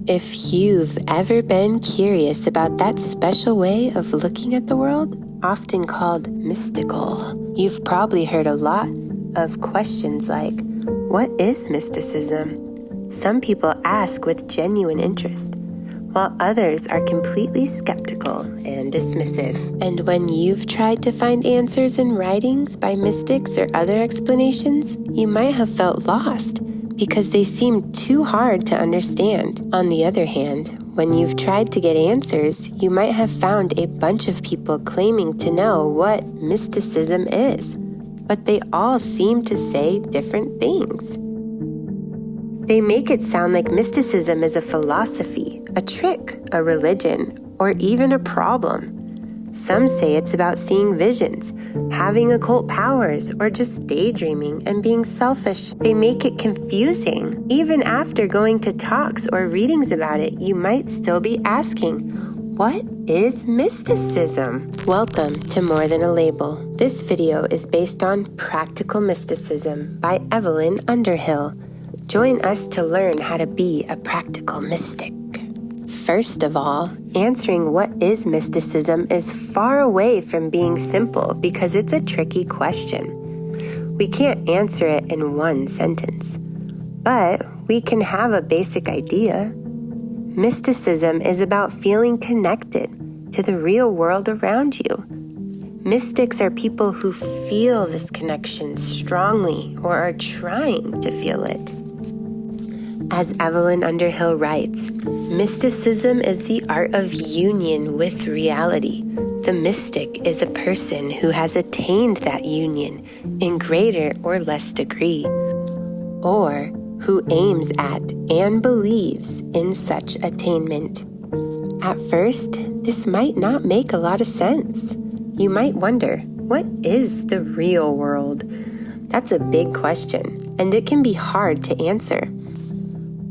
If you've ever been curious about that special way of looking at the world, often called mystical, you've probably heard a lot of questions like, what is mysticism? Some people ask with genuine interest, while others are completely skeptical and dismissive. And when you've tried to find answers in writings by mystics or other explanations, you might have felt lost because they seem too hard to understand. On the other hand, when you've tried to get answers, you might have found a bunch of people claiming to know what mysticism is, but they all seem to say different things. They make it sound like mysticism is a philosophy, a trick, a religion, or even a problem. Some say it's about seeing visions, having occult powers, or just daydreaming and being selfish. They make it confusing. Even after going to talks or readings about it, you might still be asking, what is mysticism? Welcome to More Than a Label. This video is based on Practical Mysticism by Evelyn Underhill. Join us to learn how to be a practical mystic. First of all, answering what is mysticism is far away from being simple because it's a tricky question. We can't answer it in one sentence, but we can have a basic idea. Mysticism is about feeling connected to the real world around you. Mystics are people who feel this connection strongly or are trying to feel it. As Evelyn Underhill writes, mysticism is the art of union with reality. The mystic is a person who has attained that union in greater or less degree, or who aims at and believes in such attainment. At first, this might not make a lot of sense. You might wonder, what is the real world? That's a big question, and it can be hard to answer.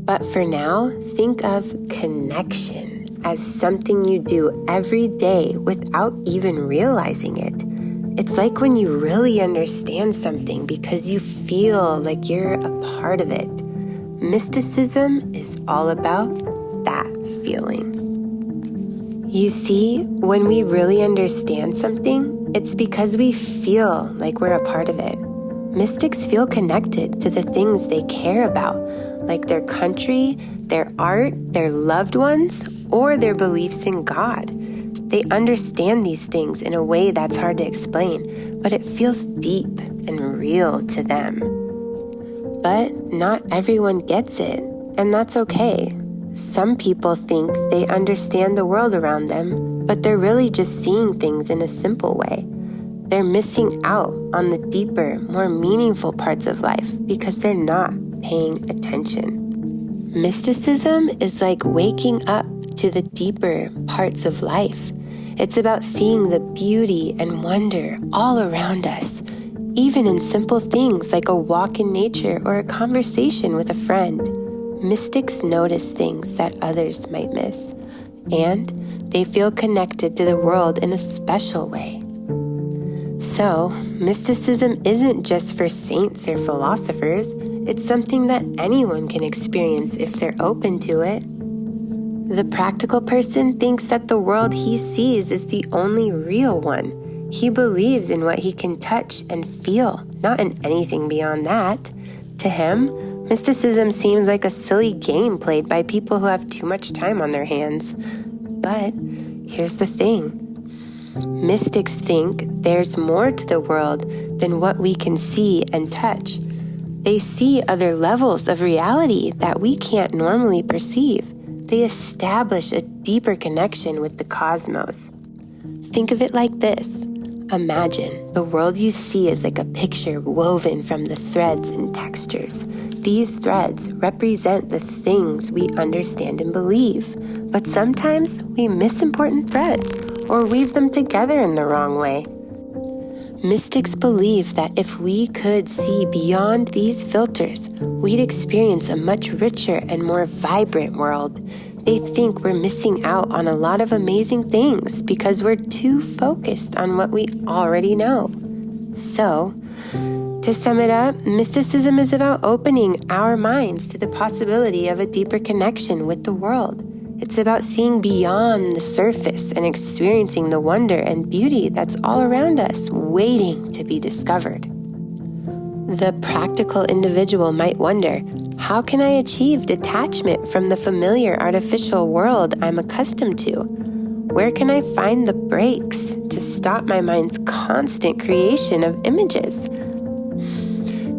But for now, think of connection as something you do every day without even realizing it. It's like when you really understand something because you feel like you're a part of it. Mysticism is all about that feeling. You see, when we really understand something, it's because we feel like we're a part of it. Mystics feel connected to the things they care about, like their country, their art, their loved ones, or their beliefs in God. They understand these things in a way that's hard to explain, but it feels deep and real to them. But not everyone gets it, and that's okay. Some people think they understand the world around them, but they're really just seeing things in a simple way. They're missing out on the deeper, more meaningful parts of life because they're not paying attention. Mysticism is like waking up to the deeper parts of life. It's about seeing the beauty and wonder all around us, even in simple things like a walk in nature or a conversation with a friend. Mystics notice things that others might miss, and they feel connected to the world in a special way. So, mysticism isn't just for saints or philosophers. It's something that anyone can experience if they're open to it. The practical person thinks that the world he sees is the only real one. He believes in what he can touch and feel, not in anything beyond that. To him, mysticism seems like a silly game played by people who have too much time on their hands. But here's the thing. Mystics think there's more to the world than what we can see and touch. They see other levels of reality that we can't normally perceive. They establish a deeper connection with the cosmos. Think of it like this. Imagine the world you see is like a picture woven from the threads and textures. These threads represent the things we understand and believe, but sometimes we miss important threads or weave them together in the wrong way. Mystics believe that if we could see beyond these filters, we'd experience a much richer and more vibrant world. They think we're missing out on a lot of amazing things because we're too focused on what we already know. So, To sum it up, mysticism is about opening our minds to the possibility of a deeper connection with the world. It's about seeing beyond the surface and experiencing the wonder and beauty that's all around us, waiting to be discovered. The practical individual might wonder, how can I achieve detachment from the familiar artificial world I'm accustomed to? Where can I find the brakes to stop my mind's constant creation of images?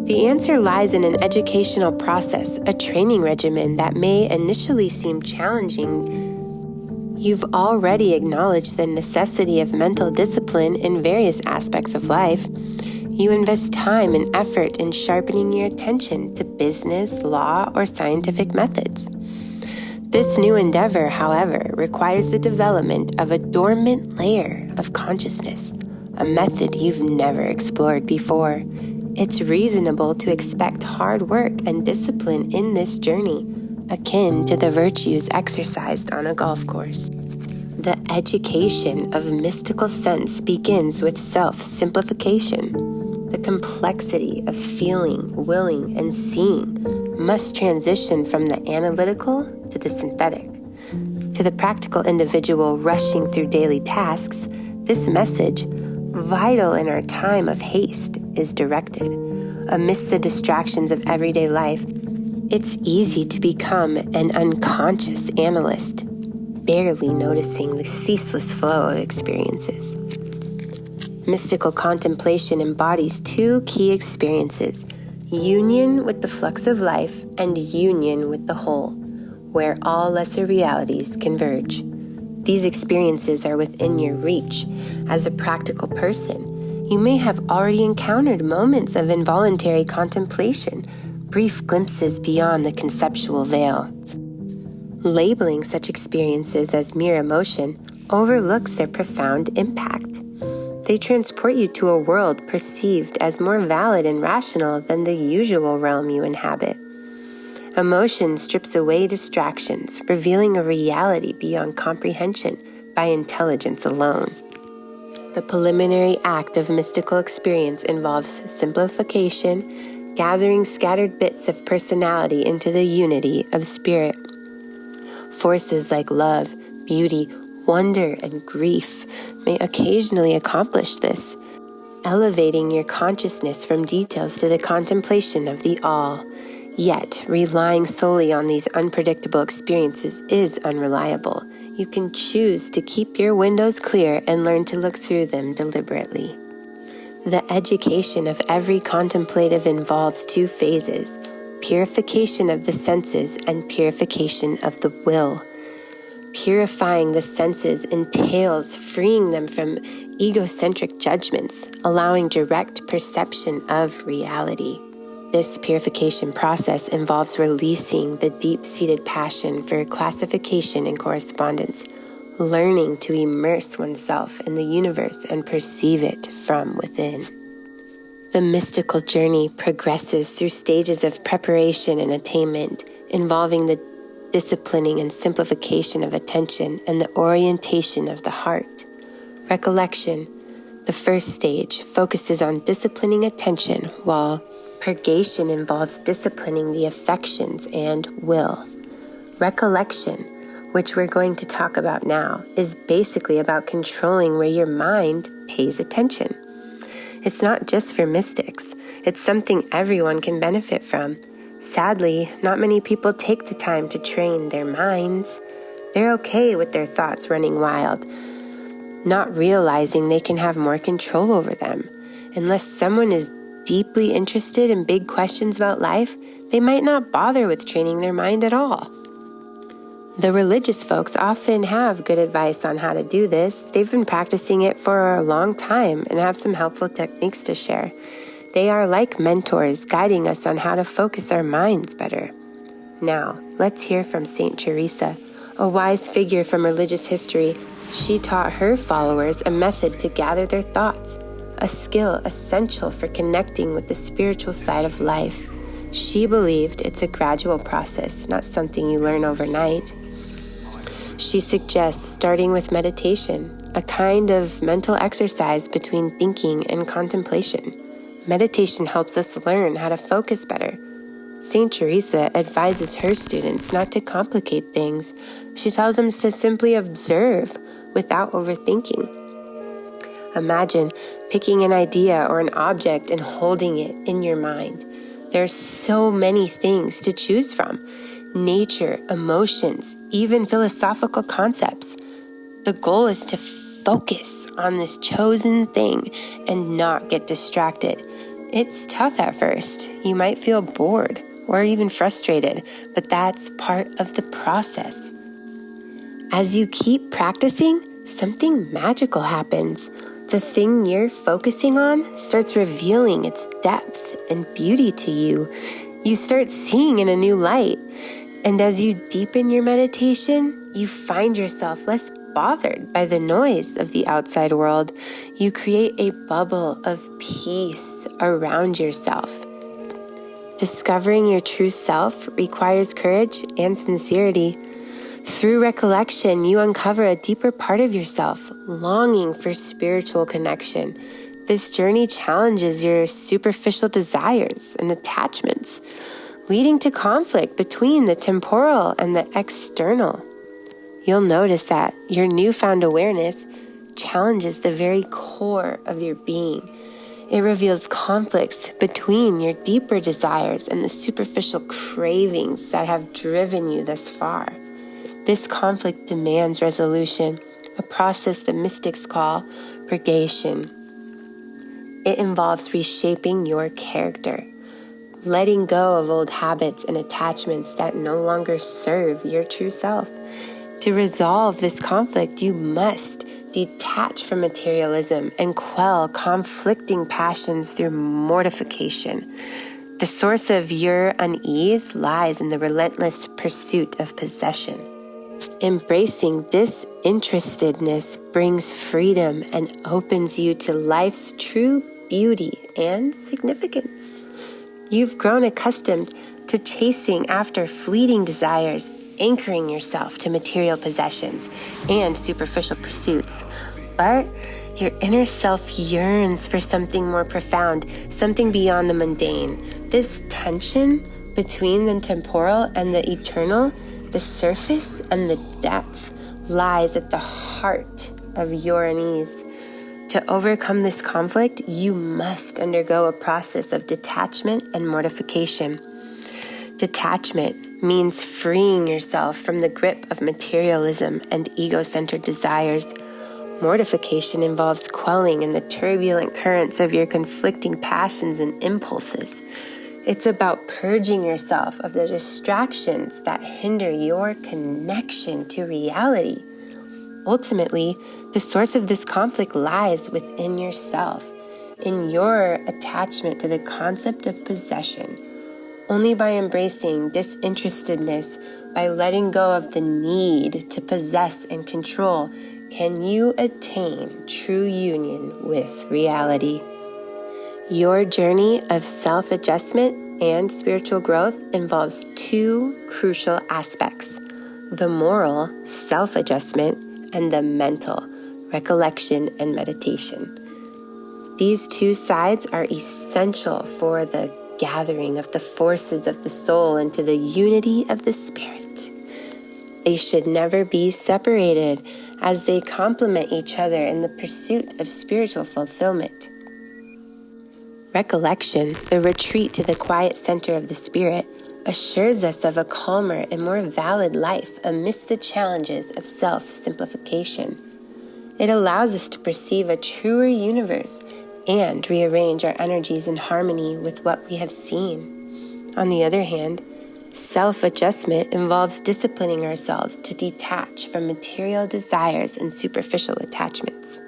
The answer lies in an educational process, a training regimen that may initially seem challenging. You've already acknowledged the necessity of mental discipline in various aspects of life. You invest time and effort in sharpening your attention to business, law, or scientific methods. This new endeavor, however, requires the development of a dormant layer of consciousness, a method you've never explored before. It's reasonable to expect hard work and discipline in this journey, akin to the virtues exercised on a golf course. The education of mystical sense begins with self-simplification. The complexity of feeling, willing, and seeing must transition from the analytical to the synthetic. To the practical individual rushing through daily tasks, this message, vital in our time of haste, is directed. Amidst the distractions of everyday life, it's easy to become an unconscious analyst, barely noticing the ceaseless flow of experiences. Mystical contemplation embodies two key experiences: union with the flux of life and union with the whole, where all lesser realities converge. These experiences are within your reach. As a practical person, you may have already encountered moments of involuntary contemplation, brief glimpses beyond the conceptual veil. Labeling such experiences as mere emotion overlooks their profound impact. They transport you to a world perceived as more valid and rational than the usual realm you inhabit. Emotion strips away distractions, revealing a reality beyond comprehension by intelligence alone. The preliminary act of mystical experience involves simplification, gathering scattered bits of personality into the unity of spirit. Forces like love, beauty, wonder, and grief may occasionally accomplish this, elevating your consciousness from details to the contemplation of the all. Yet, relying solely on these unpredictable experiences is unreliable. You can choose to keep your windows clear and learn to look through them deliberately. The education of every contemplative involves two phases: purification of the senses and purification of the will. Purifying the senses entails freeing them from egocentric judgments, allowing direct perception of reality. This purification process involves releasing the deep-seated passion for classification and correspondence, learning to immerse oneself in the universe and perceive it from within. The mystical journey progresses through stages of preparation and attainment, involving the disciplining and simplification of attention and the orientation of the heart. Recollection, the first stage, focuses on disciplining attention, while purgation involves disciplining the affections and will. Recollection, which we're going to talk about now, is basically about controlling where your mind pays attention. It's not just for mystics. It's something everyone can benefit from. Sadly, not many people take the time to train their minds. They're okay with their thoughts running wild, not realizing they can have more control over them. Unless someone is deeply interested in big questions about life, they might not bother with training their mind at all. The religious folks often have good advice on how to do this. They've been practicing it for a long time and have some helpful techniques to share. They are like mentors, guiding us on how to focus our minds better. Now, let's hear from Saint Teresa, a wise figure from religious history. She taught her followers a method to gather their thoughts, a skill essential for connecting with the spiritual side of life. She believed it's a gradual process, not something you learn overnight. She suggests starting with meditation, a kind of mental exercise between thinking and contemplation. Meditation helps us learn how to focus better. St. Teresa advises her students not to complicate things. She tells them to simply observe without overthinking. Imagine picking an idea or an object and holding it in your mind. There are so many things to choose from: nature, emotions, even philosophical concepts. The goal is to focus on this chosen thing and not get distracted. It's tough at first. You might feel bored or even frustrated, but that's part of the process. As you keep practicing, something magical happens. The thing you're focusing on starts revealing its depth and beauty to you. You start seeing in a new light. And as you deepen your meditation, you find yourself less bothered by the noise of the outside world. You create a bubble of peace around yourself. Discovering your true self requires courage and sincerity. Through recollection, you uncover a deeper part of yourself, longing for spiritual connection. This journey challenges your superficial desires and attachments, leading to conflict between the temporal and the external. You'll notice that your newfound awareness challenges the very core of your being. It reveals conflicts between your deeper desires and the superficial cravings that have driven you thus far. This conflict demands resolution, a process the mystics call purgation. It involves reshaping your character, letting go of old habits and attachments that no longer serve your true self. To resolve this conflict, you must detach from materialism and quell conflicting passions through mortification. The source of your unease lies in the relentless pursuit of possession. Embracing disinterestedness brings freedom and opens you to life's true beauty and significance. You've grown accustomed to chasing after fleeting desires, anchoring yourself to material possessions and superficial pursuits. But your inner self yearns for something more profound, something beyond the mundane. This tension between the temporal and the eternal, the surface and the depth, lies at the heart of your unease. To overcome this conflict, you must undergo a process of detachment and mortification. Detachment means freeing yourself from the grip of materialism and ego-centered desires. Mortification involves quelling in the turbulent currents of your conflicting passions and impulses. It's about purging yourself of the distractions that hinder your connection to reality. Ultimately, the source of this conflict lies within yourself, in your attachment to the concept of possession. Only by embracing disinterestedness, by letting go of the need to possess and control, can you attain true union with reality. Your journey of self-adjustment and spiritual growth involves two crucial aspects: the moral, self-adjustment, and the mental, recollection and meditation. These two sides are essential for the gathering of the forces of the soul into the unity of the spirit. They should never be separated, as they complement each other in the pursuit of spiritual fulfillment. Recollection, the retreat to the quiet center of the spirit, assures us of a calmer and more valid life amidst the challenges of self-simplification. It allows us to perceive a truer universe and rearrange our energies in harmony with what we have seen. On the other hand, self-adjustment involves disciplining ourselves to detach from material desires and superficial attachments.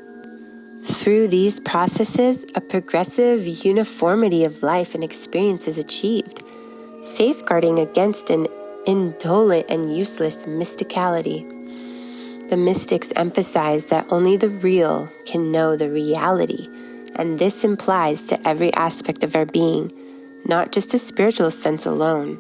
Through these processes, a progressive uniformity of life and experience is achieved, safeguarding against an indolent and useless mysticality. The mystics emphasize that only the real can know the reality, and this implies to every aspect of our being, not just a spiritual sense alone.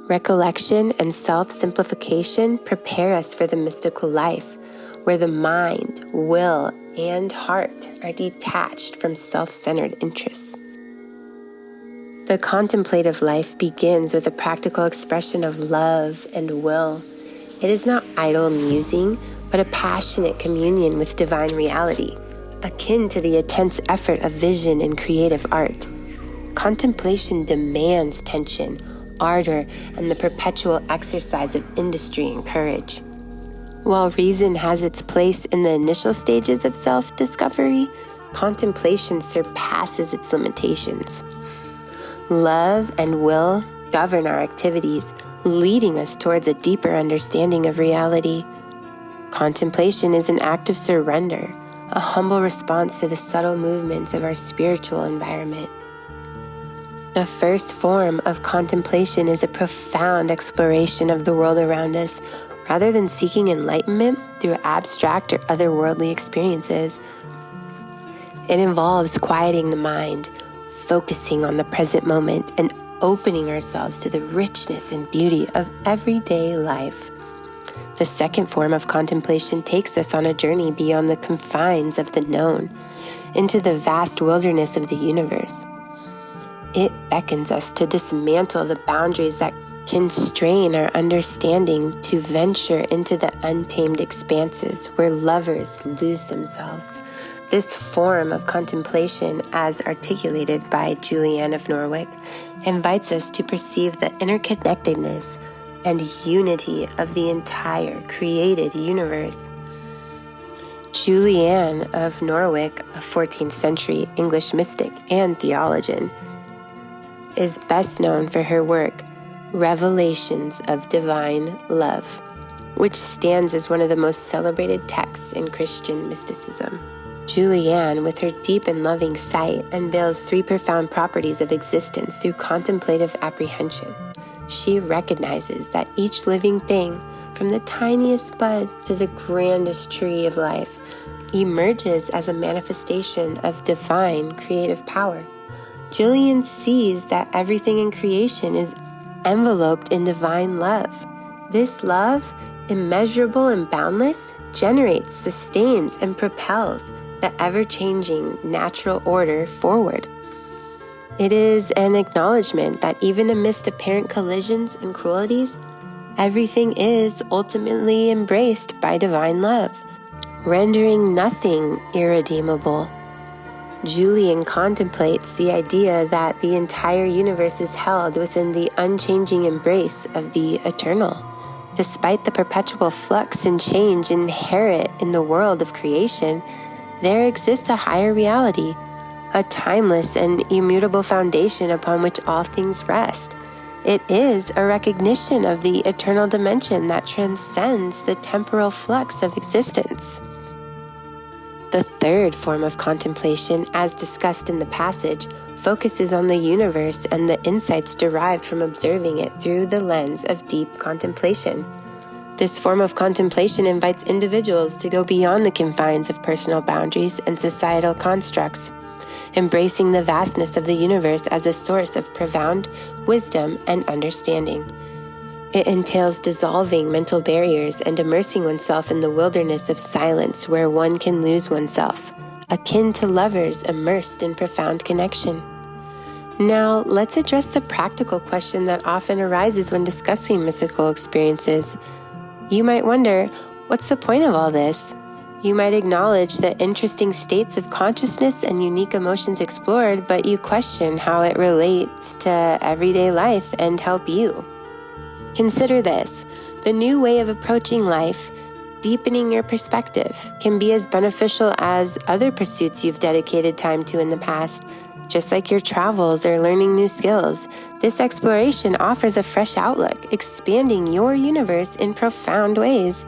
Recollection and self-simplification prepare us for the mystical life, where the mind, will, and heart are detached from self-centered interests. The contemplative life begins with a practical expression of love and will. It is not idle musing, but a passionate communion with divine reality, akin to the intense effort of vision and creative art. Contemplation demands tension, ardor, and the perpetual exercise of industry and courage. While reason has its place in the initial stages of self-discovery, contemplation surpasses its limitations. Love and will govern our activities, leading us towards a deeper understanding of reality. Contemplation is an act of surrender, a humble response to the subtle movements of our spiritual environment. The first form of contemplation is a profound exploration of the world around us, rather than seeking enlightenment through abstract or otherworldly experiences. It involves quieting the mind, focusing on the present moment, and opening ourselves to the richness and beauty of everyday life. The second form of contemplation takes us on a journey beyond the confines of the known, into the vast wilderness of the universe. It beckons us to dismantle the boundaries that constrain our understanding, to venture into the untamed expanses where lovers lose themselves. This form of contemplation, as articulated by Julianne of Norwich, invites us to perceive the interconnectedness and unity of the entire created universe. Julianne of Norwich, a 14th century English mystic and theologian, is best known for her work, Revelations of Divine Love, which stands as one of the most celebrated texts in Christian mysticism. Julianne, with her deep and loving sight, unveils three profound properties of existence through contemplative apprehension. She recognizes that each living thing, from the tiniest bud to the grandest tree of life, emerges as a manifestation of divine creative power. Julianne sees that everything in creation is enveloped in divine love. This love, immeasurable and boundless, generates, sustains, and propels the ever-changing natural order forward. It is an acknowledgement that even amidst apparent collisions and cruelties, everything is ultimately embraced by divine love, rendering nothing irredeemable. Julianne contemplates the idea that the entire universe is held within the unchanging embrace of the eternal. Despite the perpetual flux and change inherent in the world of creation, there exists a higher reality, a timeless and immutable foundation upon which all things rest. It is a recognition of the eternal dimension that transcends the temporal flux of existence. The third form of contemplation, as discussed in the passage, focuses on the universe and the insights derived from observing it through the lens of deep contemplation. This form of contemplation invites individuals to go beyond the confines of personal boundaries and societal constructs, embracing the vastness of the universe as a source of profound wisdom and understanding. It entails dissolving mental barriers and immersing oneself in the wilderness of silence where one can lose oneself, akin to lovers immersed in profound connection. Now, let's address the practical question that often arises when discussing mystical experiences. You might wonder, what's the point of all this? You might acknowledge the interesting states of consciousness and unique emotions explored, but you question how it relates to everyday life and help you. Consider this: the new way of approaching life, deepening your perspective, can be as beneficial as other pursuits you've dedicated time to in the past. Just like your travels or learning new skills, this exploration offers a fresh outlook, expanding your universe in profound ways.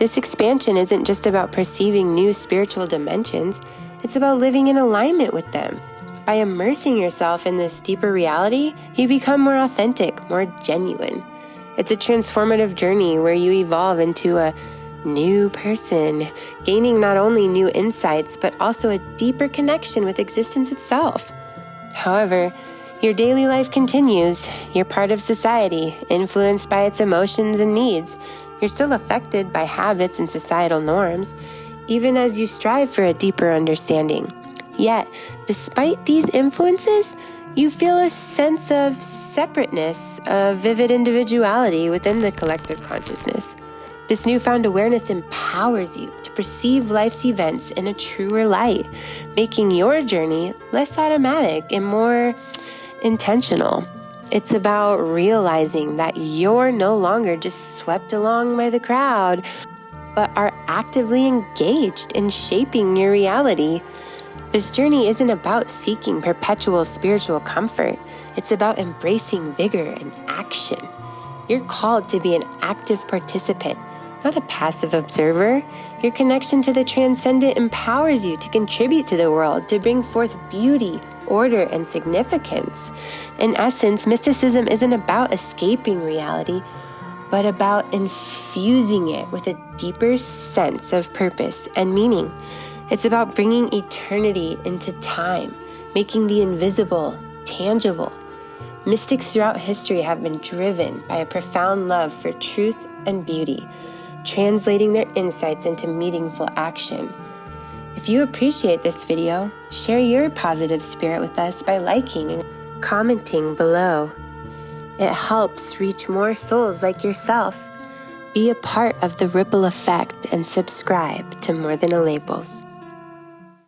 This expansion isn't just about perceiving new spiritual dimensions, it's about living in alignment with them. By immersing yourself in this deeper reality, you become more authentic, more genuine. It's a transformative journey where you evolve into a new person, gaining not only new insights, but also a deeper connection with existence itself. However, your daily life continues. You're part of society, influenced by its emotions and needs. You're still affected by habits and societal norms, even as you strive for a deeper understanding. Yet, despite these influences, you feel a sense of separateness, a vivid individuality within the collective consciousness. This newfound awareness empowers you to perceive life's events in a truer light, making your journey less automatic and more intentional. It's about realizing that you're no longer just swept along by the crowd, but are actively engaged in shaping your reality. This journey isn't about seeking perpetual spiritual comfort. It's about embracing vigor and action. You're called to be an active participant, not a passive observer. Your connection to the transcendent empowers you to contribute to the world, to bring forth beauty, order, and significance. In essence, mysticism isn't about escaping reality, but about infusing it with a deeper sense of purpose and meaning. It's about bringing eternity into time, making the invisible tangible. Mystics throughout history have been driven by a profound love for truth and beauty, translating their insights into meaningful action. If you appreciate this video, share your positive spirit with us by liking and commenting below. It helps reach more souls like yourself. Be a part of the ripple effect and subscribe to More Than a Label.